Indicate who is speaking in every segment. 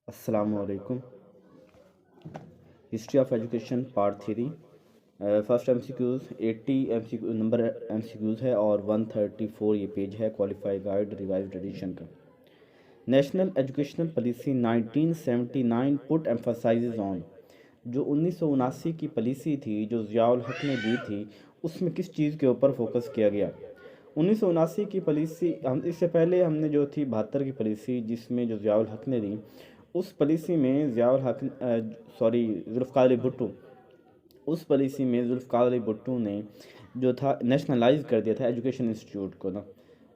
Speaker 1: अस्सलामु अलैकुम। History of education part 3। First MCQs 80 MCQ number MCQs है और 134 ये पेज है क्वालिफाई गाइड रिवाइज्ड एडिशन का। National educational policy 1979 put emphasises on, जो 1979 की पॉलिसी थी जो ज़ियाउल हक ने दी थी, उसमें किस चीज़ के ऊपर फोकस किया गया। 1979 की पॉलिसी, हम इससे पहले हमने जो थी 72 की पॉलिसी जिसमें जो ज़ियाउल हक ने दी, उस पॉलिसी में ज़ियाउल हक जुल्फ़िकार अली भुट्टो, उस पॉलिसी में जुल्फ़िकार अली भुट्टो ने जो था नेशनलाइज कर दिया था एजुकेशन इंस्टीट्यूट को ना।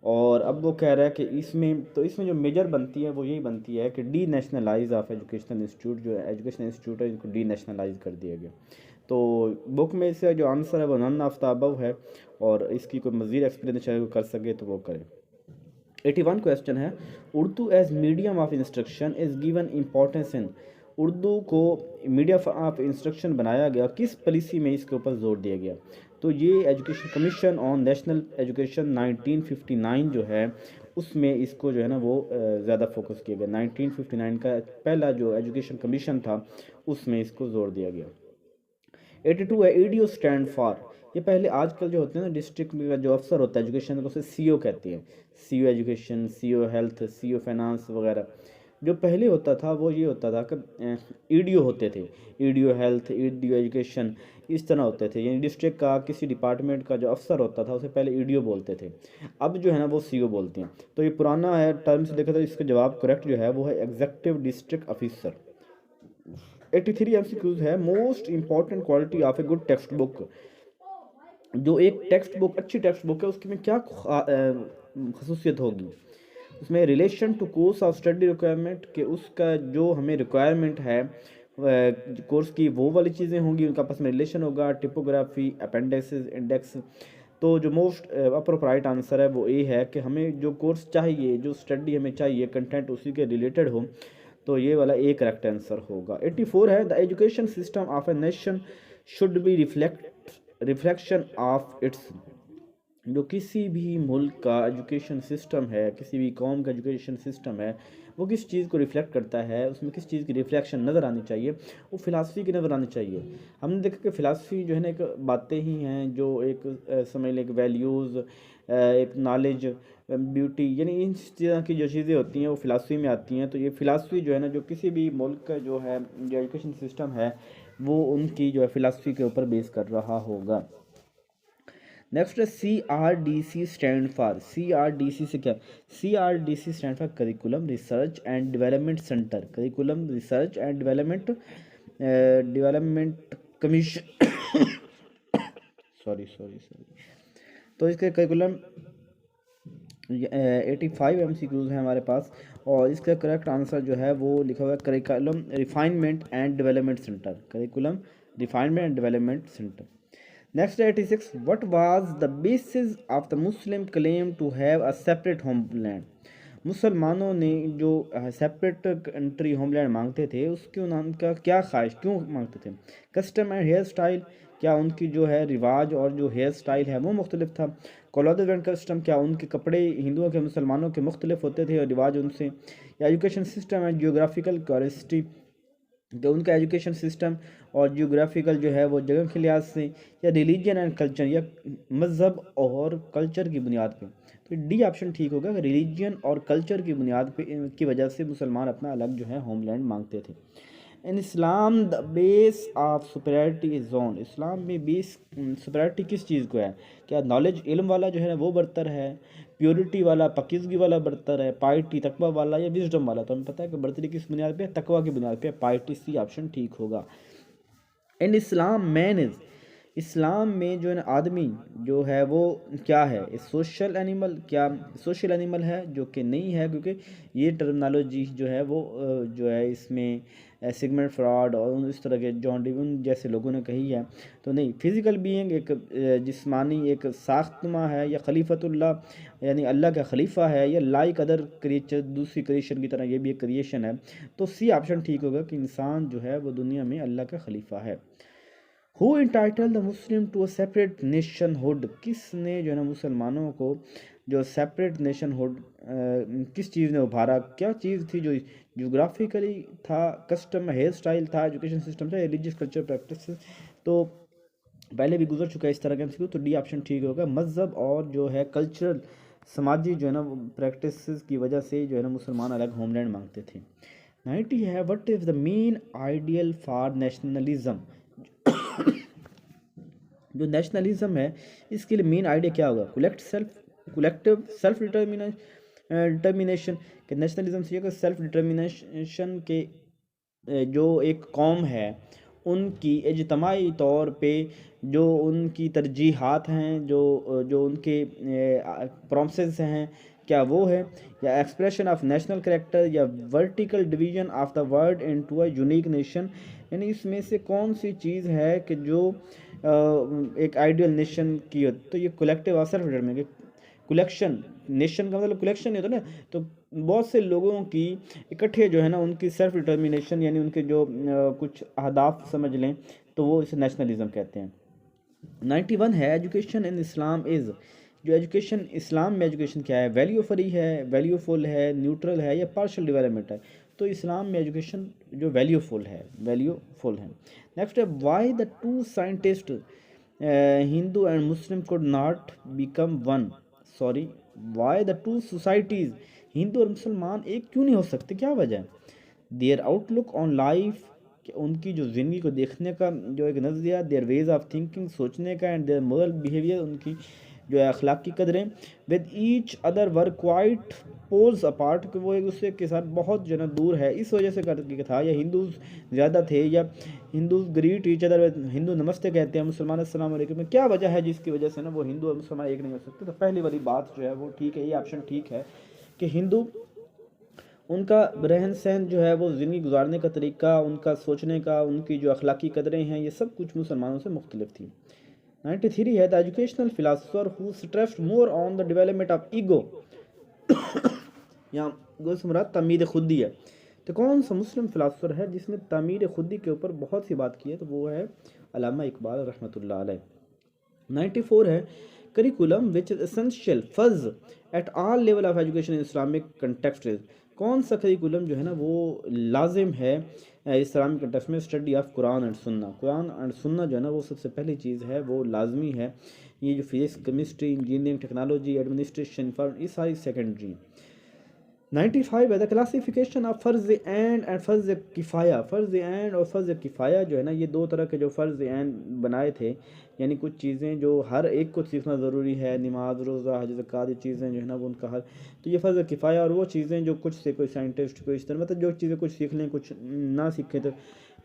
Speaker 1: और अब वो कह रहा है कि इसमें जो मेजर बनती है वो यही बनती है कि D nationalise of educational institute, जो एजुकेशन इंस्टीट्यूट है इनको डी नेशनलाइज कर दिया गया। तो बुक में से जो आंसर है वो नन ऑफ द अबव है, और इसकी कोई मज़ीद एक्सप्लेनेशन कर सके तो वो करे। 81 क्वेश्चन है, Urdu as medium of instruction is given importance in, Urdu को मीडियम ऑफ इंस्ट्रक्शन बनाया गया, किस पॉलिसी में इसके ऊपर जोर दिया गया। तो ये education commission on national education 1959 जो है उसमें इसको जो है ना वो ज़्यादा फोकस किया गया। 1959 का पहला जो एजुकेशन कमीशन था उसमें इसको जोर दिया गया। 82 है, ईडीओ स्टैंड फॉर, ये पहले आजकल जो होते हैं ना डिस्ट्रिक्ट का जो अफसर होता है एजुकेशन का उसे सीओ कहते हैं। CO education, CO health, CO finance वगैरह। जो पहले होता था वो ये होता था कि ईडीओ होते थे, ईडीओ हेल्थ, ईडीओ एजुकेशन, इस तरह होते थे। यानी डिस्ट्रिक्ट का किसी डिपार्टमेंट का जो अफसर होता था उसे पहले ईडीओ बोलते थे, अब जो है ना वो सीओ बोलते हैं। तो ये पुराना है टर्म से देखा तो इसका जवाब करेक्ट जो है वो है एग्जेक्टिव डिस्ट्रिक्ट ऑफिसर। 83 एमसीक्यूज है, most important quality of a good textbook, जो एक टेक्स्ट बुक अच्छी टेक्स्ट बुक है उसकी में क्या खसूसियत होगी। उसमें relation to course of study requirement, के उसका जो हमें रिक्वायरमेंट है कोर्स की वो वाली चीज़ें होंगी, उनका आपस में रिलेशन होगा। टिपोग्राफी, अपेंडिसेस, इंडेक्स। तो जो मोस्ट अप्रोप्राइट आंसर है वो ये है कि हमें जो कोर्स चाहिए, जो स्टडी हमें चाहिए, कंटेंट उसी के रिलेटेड हो, तो ये वाला एक करेक्ट आंसर होगा। 84 है, the education system of a nation should be reflection of its, जो किसी भी मुल्क का एजुकेशन सिस्टम है, किसी भी कौम का एजुकेशन सिस्टम है, वो किस चीज़ को रिफ्लेक्ट करता है, उसमें किस चीज़ की रिफ्लेक्शन नज़र आनी चाहिए, वो फ़िलासफ़ी की नज़र आनी चाहिए। हमने देखा कि फ़िलासफ़ी जो है ना एक बातें ही हैं जो एक समझ लें, एक वैल्यूज़, एक नॉलेज, ब्यूटी, यानी इन तरह की जो चीज़ें होती हैं वो फ़िलासफ़ी में आती हैं। तो ये फ़िलासफ़ी जो है ना, जो किसी भी मुल्क का जो है जो एजुकेशन सिस्टम है वो उनकी जो है फ़िलासफ़ी के ऊपर बेस कर रहा होगा। नेक्स्ट है CRDC स्टैंड फॉर, CRDC से क्या, CRDC stand for curriculum research and development centre, curriculum research and development commission sorry sorry sorry. तो इसके करिकुलम 85 MCQs हैं हमारे पास, और इसका करेक्ट आंसर जो है वो लिखा हुआ है curriculum refinement and development centre, curriculum refinement and development centre. Next 86, what was the basis of the Muslim claim to have a separate homeland? मुसलमानों ने जो सेपरेट कंट्री होमलैंड मांगते थे उसके नाम का क्या ख्वाहिश क्यों मांगते थे। कस्टम एंड हेयर स्टाइल, क्या उनकी जो है रिवाज और जो हेयर स्टाइल है वो मुख्तलिफ था। कॉलोदर एंड कस्टम, क्या उनके कपड़े हिंदुओं के मुसलमानों के मुख्तलिफ होते थे और रिवाज उनसे। या education system and geographical curiosity, तो उनका एजुकेशन सिस्टम और जियोग्राफिकल जो है वो जगह के लिहाज से। या रिलीजन एंड कल्चर, या मज़हब और कल्चर की बुनियाद पे। तो डी ऑप्शन ठीक होगा, रिलीजन और कल्चर की बुनियाद पे की वजह से मुसलमान अपना अलग जो है होमलैंड मांगते थे। In Islam the base of superiority is zone, इस्लाम में बेस सुपरियरिटी किस चीज़ को है। क्या नॉलेज, इल्म वाला जो है ना वो बरतर है, प्योरिटी वाला, पाकीज़गी वाला बरतर है, पाइटी तकवा वाला, या विजडम वाला। तो हमें पता है कि बरतरी किस बुनियाद पे, तकवा की बुनियाद पे, पाइटी, सी ऑप्शन ठीक होगा। इन इस्लाम मैन इज़, इस्लाम में जो है ना आदमी जो है वो क्या है, सोशल एनिमल, क्या सोशल एनिमल है, जो कि नहीं है, क्योंकि ये टर्मिनोलॉजी जो है वो जो है इसमें सिगमेंट फ्रॉड और इस तरह के जॉन डिवन जैसे लोगों ने कही है। तो नहीं, फिज़िकल बीइंग एक जिस्मानी एक साख्तमा है, या खलीफतुल्लाह यानी अल्लाह का खलीफा है, या लाइक अदर क्रिएचर दूसरी क्रिएशन की तरह ये भी एक क्रिएशन है। तो सी ऑप्शन ठीक होगा कि इंसान जो है वो दुनिया में अल्लाह का खलीफा है। Who entitled the Muslim to a separate nationhood, किसने जो है ना मुसलमानों को जो सेपरेट नेशनहुड किस चीज़ ने उभारा, क्या चीज़ थी जो जोग्राफिकली था, कस्टम हेयर स्टाइल था, एजुकेशन सिस्टम था, रिलीजियस कल्चर प्रैक्टिस। तो पहले भी गुजर चुका है इस तरह का एमसीक्यू, तो डी ऑप्शन ठीक होगा। मज़हब और जो है कल्चरल समाजी जो है ना प्रैक्टिस की वजह से जो है ना मुसलमान अलग होमलैंड मांगते थे। 90 है, what is the main ideal for nationalism. जो नेशनलिज्म है इसके लिए मेन आइडिया क्या होगा, कलेक्टिव सेल्फ डिटर्मिनेशन कि नेशनलिज्म से सेल्फ डिटर्मिनेशन के जो एक कौम है उनकी इज्तमाही तौर पे जो उनकी तरजीहात हैं, जो उनके प्रॉमिसेस हैं, क्या वो है, या एक्सप्रेशन ऑफ नेशनल करेक्टर, या vertical division of the world into a unique nation. यानी इसमें से कौन सी चीज़ है कि जो एक आइडियल नेशन की हो। तो ये कलेक्टिव और सेल्फ डिटर्मिनेशन, कलेक्शन, नेशन का मतलब कलेक्शन नहीं होता ना, तो बहुत से लोगों की इकट्ठे जो है ना उनकी सेल्फ डिटर्मिनेशन, यानी उनके जो कुछ अहदाफ समझ लें, तो वो इसे नेशनलिज्म कहते हैं। 91 है, एजुकेशन इन इस्लाम इज़। जो एजुकेशन इस्लाम में एजुकेशन क्या है, वैल्यू फ्री है, वैल्यूफुल है, न्यूट्रल है, या पार्शल डेवलपमेंट है। तो इस्लाम में एजुकेशन जो वैल्यूफुल है। नेक्स्ट है, why the two scientist Hindu and Muslim could not become one. Sorry, why the two societies Hindu और मुसलमान एक क्यों नहीं हो सकते, क्या वजह है। देयर आउटलुक ऑन लाइफ, उनकी जो ज़िंदगी को देखने का जो एक नज़रिया, देयर वेज ऑफ थिंकिंग, सोचने का, एंड देयर मोरल बिहेवियर, उनकी जो है अखलाकी कदरें, with each other were quite poles apart, कि वो एक दूसरे के साथ बहुत जो है ना दूर है। इस वजह से करके था, या हिंदू ज़्यादा थे, या Hindu greet each other, Hindu नमस्ते कहते हैं, मुसलमान अस्सलाम वालेकुम में, क्या वजह है जिसकी वजह से ना वो हिंदू और मुसलमान एक नहीं हो सकते। तो पहली वाली बात जो है वो ठीक है, ये ऑप्शन ठीक है कि हिंदू, उनका रहन सहन जो है वो ज़िंदगी गुजारने का तरीका, उनका सोचने का, उनकी जो अखलाकी कदरें हैं, ये सब कुछ मुसलमानों से मुख्तलिफ थी। 93 है, the educational philosopher who stressed more on the development of ego. यहाँ ईगो से मुराद तमीर खुदी है। तो कौन सा मुस्लिम फिलासफर है जिसने तमीर खुदी के ऊपर बहुत सी बात की है, तो वो है अल्लामा इकबाल रहमतुल्लाह अलैह। 94 है, करिकुलम विच इज एसेंशियल फर्ज at all level of education in Islamic context is. कौन सा करिकुलम जो है ना वो लाजिम है इस्लामिक कंटेक्स्ट में, स्टडी ऑफ कुरान एंड सुन्ना। कुरान एंड सुन्ना जो है ना वो सबसे पहली चीज़ है, वो लाजमी है। ये जो physics, chemistry, engineering, technology, administration, ये सारी सेकेंडरी। 95 है, द क्लासिफिकेशन ऑफ फ़र्ज़ एंड फ़र्ज़ किफ़ाया। फ़र्ज़ एंड और फ़र्ज़ किफ़ाया जो है ना, ये दो तरह के जो फ़र्ज़ एंड बनाए थे, यानी कुछ चीज़ें जो हर एक को सीखना ज़रूरी है, नमाज, रोज़ा, हज, ज़कात, ये चीज़ें जो है ना वो उनका हर, तो ये फ़र्ज़ किफ़ाया। और वो चीज़ें जो कुछ से कोई साइंटिस्ट, कोई इस तरह, मतलब जो चीज़ें कुछ सीख लें, कुछ ना सीखें, तो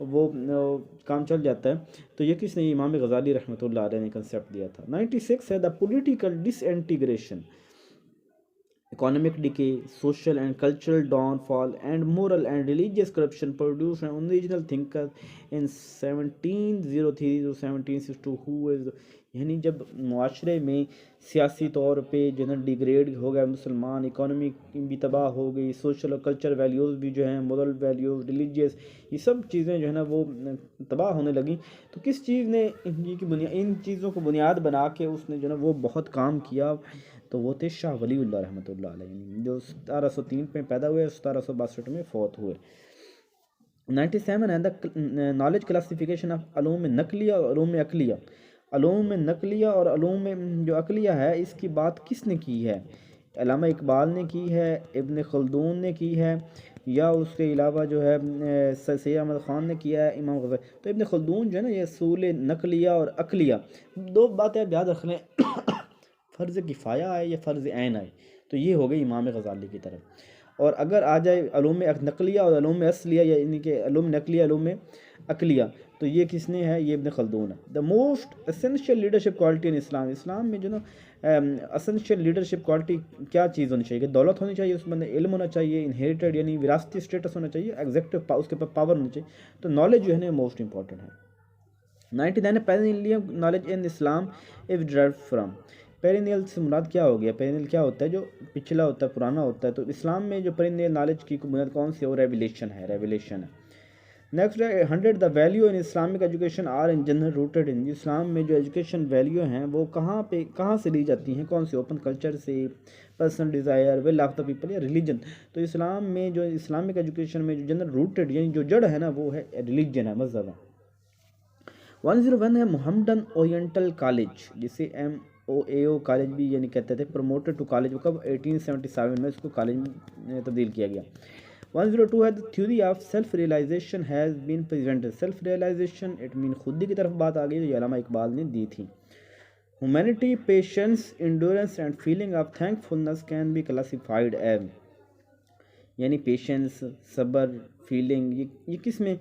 Speaker 1: वो काम चल जाता है। तो ये किसने, इमाम गज़ाली रहमतुल्लाह अलैह ने कंसेप्ट दिया था। 96 है, the political disintegration, economic decay, social and cultural downfall, and moral and religious corruption produced an original thinker in 1703 to 1762 who is, यानी जब मुआशरे में सियासी तौर पे जो है ना डिग्रेड हो गया मुसलमान, इकोनॉमी भी तबाह हो गई, सोशल और कल्चर वैल्यूज़ भी जो हैं, मोरल वैल्यूज़, रिलीजियस, ये सब चीज़ें जो है ना वो तबाह होने लगी। तो किस चीज़ ने इन चीज़ों को बुनियाद बना के उसने जो है ना वो बहुत काम किया, तो वो थे शाह वलीउल्लाह रहमतुल्लाह अलैह, जो 1703 में पैदा हुए, 1762 में फौत हुए। 97 है, द नॉलेज क्लासिफिकेशन ऑफ अलूम नकलिया और अलूम अकलिया। अलूम नकलिया और अलूम जो अकलिया है, इसकी बात किसने की है, अल्लामा इकबाल ने की है, इब्न खल्दून ने की है, या उसके अलावा जो है सैयद अहमद ख़ान ने किया है, इमाम गज़ाली। तो इब्न खल्दून जो है ना, ये असूल नकलिया और अकलिया, दो बातें आप याद रख लें, फ़र्ज़ किफ़ाया आए या फ़र्ज़ ऐन आए, तो ये हो गई इमाम गज़ाली की तरफ। और अगर आ जाए अलूम नकलिया और अलूम असलिया, या इन्हीं के अलूम नकलिया, अलूम अकलिया, तो ये किसने है, ये इब्न खल्दून है। The most essential leadership quality in Islam, इस्लाम में जो ना एसेंशियल लीडरशिप क्वालिटी क्या चीज़ होनी चाहिए, कि दौलत होनी चाहिए, उसमें इल्म होना चाहिए, इनहेरिटेड यानी विरासती स्टेटस होना चाहिए, एग्जेक्टिव उसके पास पावर होनी चाहिए। तो नॉलेज जो है ना मोस्ट इंपॉर्टेंट है। 99 perennial knowledge in Islam is derived from. Perennial से मुराद क्या हो गया, पेरिनियल क्या होता है, जो पिछला होता है, पुराना होता है। तो इस्लाम में जो पेरिनियल नॉलेज की बुनियाद कौन सी है, वो रेवलेशन है, रेवलेशन है। नेक्स्ट है 100 the value in Islamic education are in general rooted in, इस्लाम में जो एजुकेशन वैल्यू हैं वो कहाँ से ली जाती हैं, कौन से, ओपन कल्चर से, personal desire, will of the people, या रिलीजन। तो इस्लाम में जो इस्लामिक एजुकेशन में जो जनरल रूटेड यानी जो जड़ है ना वो है रिलीजन है, मज़हब है। 101 है मोहम्मदन ओरिएंटल कॉलेज, जिसे MOAO कॉलेज भी यानी कहते थे, प्रमोटेड टू कॉलेज, वो कब 1877 में इसको कॉलेज में तब्दील किया गया। 102 है the theory of self realisation has been presented, self realisation it mean खुदी की तरफ बात आ गई, जो अल्लामा इकबाल ने दी थी। Humanity, patience, endurance and feeling of thankfulness can be classified as, यानी पेशेंस, सब्र, फीलिंग, ये किस में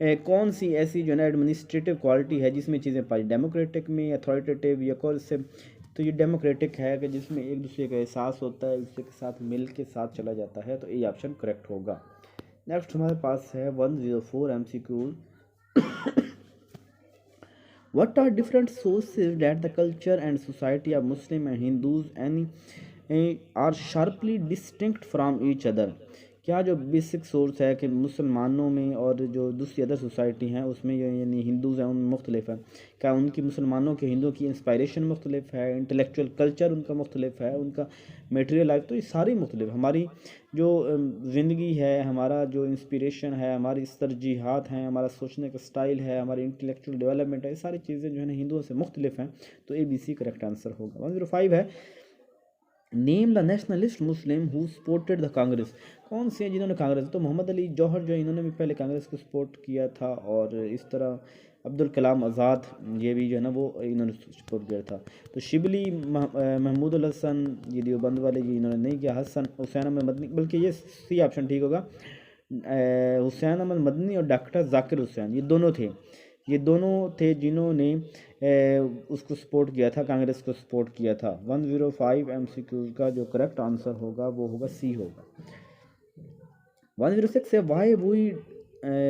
Speaker 1: कौन सी ऐसी जो है ना एडमिनिस्ट्रेटिव क्वालिटी है जिसमें चीज़ें पाई, डेमोक्रेटिक में, अथॉरिटेटिव, या कौन से। तो ये डेमोक्रेटिक है कि जिसमें एक दूसरे का एहसास होता है, एक दूसरे के साथ मिल के साथ चला जाता है, तो ये ऑप्शन करेक्ट होगा। नेक्स्ट हमारे पास है 104 MCQ। What are different sources that the culture and society of Muslim and Hindus are sharply distinct from each other? क्या जो बेसिक सोर्स है कि मुसलमानों में और जो दूसरी अदर सोसाइटी हैं उसमें यानी हिंदूज़ हैं उनमें मुख्तलिफ है, क्या उनकी मुसलमानों के हिंदुओं की इंस्पायरेशन मुख्तलिफ है, इंटेलेक्चुअल कल्चर उनका मुख्तलिफ है, उनका मटेरियल लाइफ, तो ये सारी मुख्तलिफ, हमारी जो ज़िंदगी है, हमारा जो इंस्पिरेशन है, हमारी तरजीहात हैं, हमारा सोचने का स्टाइल है, हमारी इंटेलेक्चुअल डेवलपमेंट है, ये सारी चीज़ें जो है ना हिंदुओं से मुख्तलिफ हैं, तो ABC करेक्ट आंसर होगा। 105 है name the nationalist Muslim who supported the Congress, कौन से हैं जिन्होंने कांग्रेस, तो मोहम्मद अली जौहर जो है इन्होंने भी पहले कांग्रेस को सपोर्ट किया था, और इस तरह अब्दुल कलाम आज़ाद ये भी जो है ना वो इन्होंने सपोर्ट किया था। तो शिबली, महमूद उल हसन, ये देवबंद वाले जी इन्होंने नहीं किया, हुसैन अहमद मदनी, बल्कि ये सी ऑप्शन ठीक होगा, हुसैन अहमद मदनी और डॉक्टर जाकिर हुसैन, ये दोनों थे जिन्होंने उसको सपोर्ट किया था, कांग्रेस को सपोर्ट किया था। 105 MCQ का जो करेक्ट आंसर होगा वो होगा C होगा। 106 है why we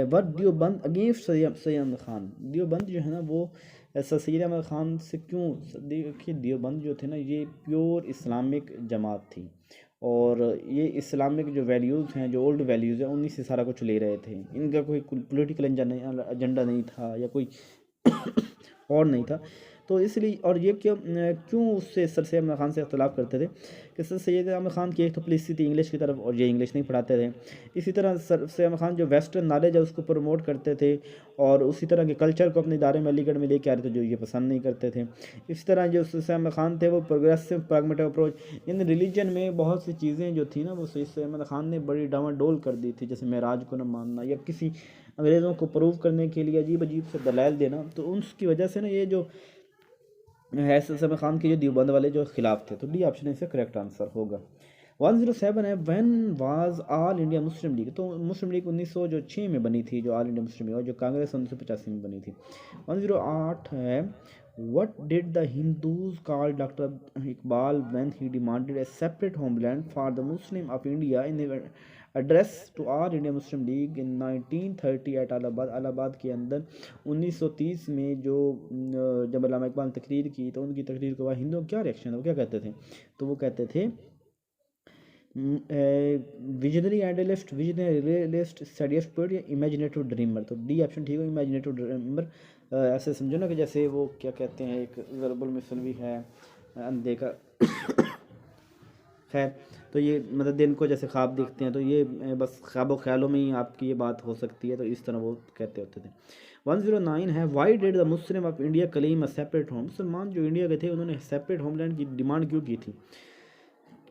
Speaker 1: were Deoband against Syed Ahmad Khan, Deoband जो है ना वो सैयद अहमद खान से क्यों, देखिए देवबंद जो थे ना ये प्योर इस्लामिक जमात थी, और ये इस्लामिक जो वैल्यूज़ हैं, जो ओल्ड वैल्यूज़ हैं, उन्हीं से सारा कुछ ले रहे थे, इनका कोई पॉलिटिकल एजेंडा नहीं था या कोई और नहीं था। तो इसलिए, और ये क्यों उससे सर सैयद अहमद खान से इख्तलाफ करते थे कि सर सैयद अहमद खान की एक तो पॉलिसी थी इंग्लिश की तरफ, और ये इंग्लिश नहीं पढ़ाते थे। इसी तरह सर सैयद अहमद खान जो वेस्टर्न नॉलेज है उसको प्रमोट करते थे, और उसी तरह के कल्चर को अपने इदारे में अलीगढ़ में लेके आ रहे थे, जो ये पसंद नहीं करते थे। इसी तरह जो सर सैयद अहमद खान थे वो progressive pragmatic approach, in religion में बहुत सी चीज़ें जो थी ना वो सैयद अहमद खान ने बड़ी डामाडोल कर दी थी, जैसे मेराज को न मानना, या किसी अंग्रेज़ों को प्रूव करने के लिए अजीब अजीब से दलाइल देना, तो उसकी वजह से ना ये जो है सैयद अहमद खान के जो देवबंद वाले जो खिलाफ थे, तो D ऑप्शन इसका करेक्ट आंसर होगा। 107 है when was all India Muslim league, तो मुस्लिम लीग 1906 में बनी थी, जो ऑल इंडिया मुस्लिम लीग, और जो कांग्रेस 1985 में बनी थी। 108 है what did the Hindus call doctor Iqbal when he demanded a separate homeland for the Muslim of India in address to All India Muslim League in 1930 at Allahabad के अंदर 1930 में जो जब अल्लामा इकबाल ने तकरीर की, तो उनकी तकरीर के बाद हिंदुओं का क्या रिएक्शन है, वो क्या कहते थे, तो वो कहते थे visionary idealist, visionary realist, sadist poet, या इमेजिनेटिव ड्रीमर, तो D ऑप्शन ठीक है, इमेजिनेटिव ड्रीमर। ऐसे समझो ना कि जैसे वो क्या कहते हैं, एक ज़रबुल मिसल भी है अंधे का खैर, तो ये मतलब दिन को जैसे ख्वाब देखते हैं, तो ये बस ख्वाब ख्यालों में ही आपकी ये बात हो सकती है, तो इस तरह वो कहते होते थे। 109 है why did the Muslim of India claim a separate home, मुसलमान जो इंडिया के थे उन्होंने सेपरेट होमलैंड की डिमांड क्यों की थी।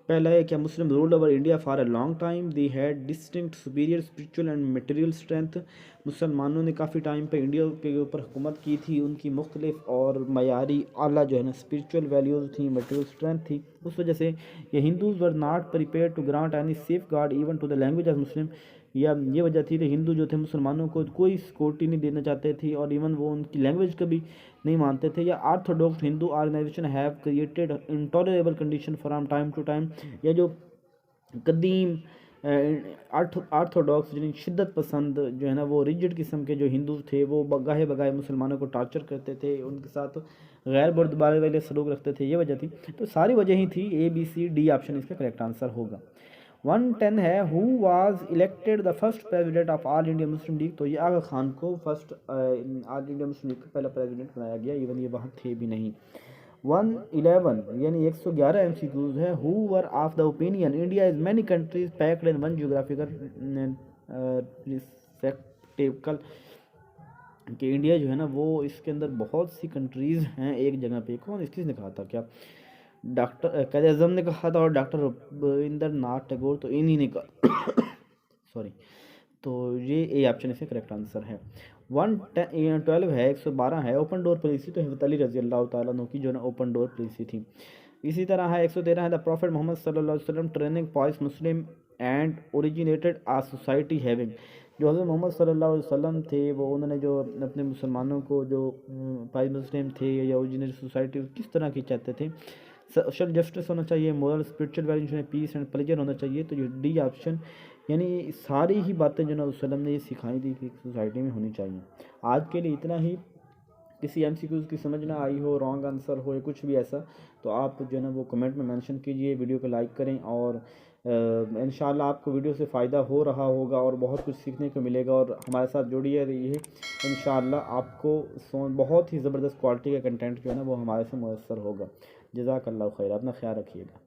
Speaker 1: पहला है क्या Muslim ruled over India for a long time, they had distinct superior spiritual and material strength, मुसलमानों ने काफ़ी टाइम पे इंडिया के ऊपर हुकूमत की थी, उनकी मुख्तलिफ और मयारी आला जो है ना स्पिरिचुअल वैल्यूज़ थी, मटेरियल स्ट्रेंथ थी, उस वजह से ये Hindus were not prepare to grant any safeguard even to the language of Muslim, या ये वजह थी कि हिंदू जो थे मुसलमानों को कोई सिक्योरिटी नहीं देना चाहते थे, और इवन वो उनकी लैंग्वेज का भी नहीं मानते थे। या orthodox Hindu organisation have created intolerable condition from time to time, या जो कदीम आर्थोडॉक्स यानी शिद्दत पसंद जो है ना वो रिजिड किस्म के जो हिंदू थे वो बगाहे बगाहे मुसलमानों को टार्चर करते थे, उनके साथ गैर बुर्दबारी वाले सलूक रखते थे, ये वजह थी। तो सारी वजह ही थी, ABC D ऑप्शन इसका करेक्ट आंसर होगा। 110 है who was elected the first president of all India Muslim league. तो ये आगा खान को first all India Muslim league का पहला प्रेसिडेंट बनाया गया, इवन ये वहाँ थे भी नहीं। 111 यानी 111 एमसीक्यूज है who were of the opinion India is many countries packed in one geographical respectable, कि इंडिया जो है ना वो इसके अंदर बहुत सी कंट्रीज़ हैं एक जगह पे। कौन किसने कहा था, क्या डॉक्टर कायद आज़म ने कहा था और डॉक्टर रविंद्रनाथ टैगोर, तो इन्हीं ने कहा सॉरी। तो ये ए ऑप्शन इसका करेक्ट आंसर है। 112 है 112 है ओपन डोर पॉलिसी, तो हज़रत अली रज़ी अल्लाह तआला अन्हु की जो है ना ओपन डोर पॉलिसी थी। इसी तरह है 113 है द प्रॉफिट मोहम्मद सल्लल्लाहु अलैहि वसल्लम training pious Muslim and originated a society having, जो हज़रत मोहम्मद सल्लल्लाहु अलैहि वसल्लम थे वो उन्होंने जो अपने मुसलमानों को जो पाइस मुस्लिम थे या ओरिजिनेटेड सोसाइटी किस तरह की चाहते थे। सोशल जस्टिस होना चाहिए, moral spiritual values, peace and pleasure होना चाहिए। तो ये डी ऑप्शन यानी सारी ही बातें जो ना वसल्लम ने ये सिखाई थी कि सोसाइटी में होनी चाहिए। आज के लिए इतना ही। किसी एमसीक्यूज़ की समझ ना आई हो, रॉन्ग आंसर हो या कुछ भी ऐसा, तो आप जो है ना वो कमेंट में मेंशन कीजिए, वीडियो को लाइक करें और इंशाल्लाह आपको वीडियो से फ़ायदा हो रहा होगा और बहुत कुछ सीखने को मिलेगा। और हमारे साथ जुड़िए रहिए, इंशाल्लाह आपको बहुत ही ज़बरदस्त क्वालिटी का कंटेंट जो है ना वो हमारे से मुयस्सर होगा। जज़ाकल्लाह खैर, अपना ख्याल रखिएगा।